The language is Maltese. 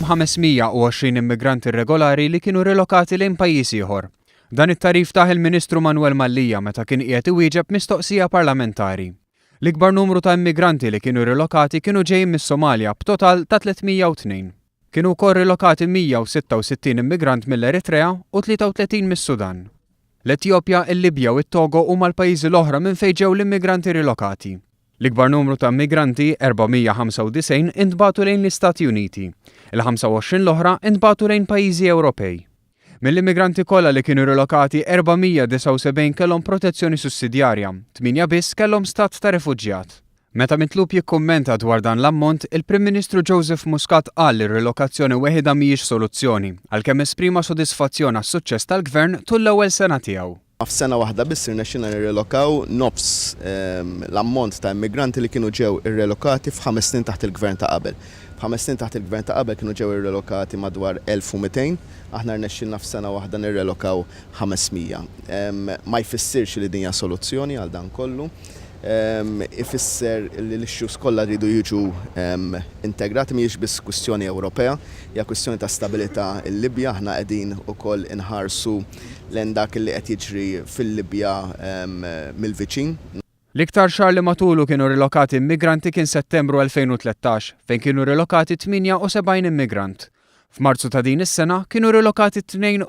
520 immigranti irregolari li kienu rilokati lejn pajjiż ieħor. Dan it-tarif taħ il-Ministru Manuel Mallija meta kien qiegħed iwieġeb mistoqsija parlamentari. L-ikbar numru ta' immigranti li kienu rilokati kienu ġejjin mis-Somalja b'total ta' 302. Kienu wkoll rilokati 166 immigrant mill-Eritrea u 33 mis-Sudan. L-Etjopja, il-Libja u t-Togo huma l-pajjiżi l-oħra minn fejn ġew l-immigranti rilokati. L-ikbar numru ta' immigranti, 495, intbagħtu lejn l-Istati Uniti. Il-25 l-oħra intbagħtu lejn pajjiżi Ewropej. Mill-immigranti kollha li kienu rilokati 479 kellhom protezzjoni sussidjarja, 8 biss kellhom stat ta' refuġjat. Meta mitlub jikkummenta dwar dan l-ammont, il-Prim Ministru Joseph Muscat qal li r-rilokazzjoni weħida mhijiex soluzzjoni, għalkemm esprima sodisfazzjon għas-suċċess tal-Gvern tul l-ewwel sena tiegħu. F'sena waħda biss irnexxina nirrelokaw nofs l-ammont ta' immigranti li kienu ġew irrelokati f'5 snin taħt il-Gvern ta' qabel. F'5 snin taħt il-Gvern ta' qabel kienu ġew irrelokati madwar 1200, aħna rnexxilna f'sena waħda nirrelokaw 500. Ma jfissirx li din hija soluzzjoni għal dan kollu. Ifisser li l-issues kollha rridu jiġu integrati mhijiex biss kwistjoni Ewropea, hija kwistjoni ta' stabilità l-Libja, aħna qegħdin ukoll inħarsu lejn dak li qed jiġri fil-Libja mill-viċin. L-iktar xahar li matulu kienu rilokati immigranti kien Settembru 2013, fejn kienu rilokati 78 immigrant. F'Marzu ta' din is-sena kienu rilokati 72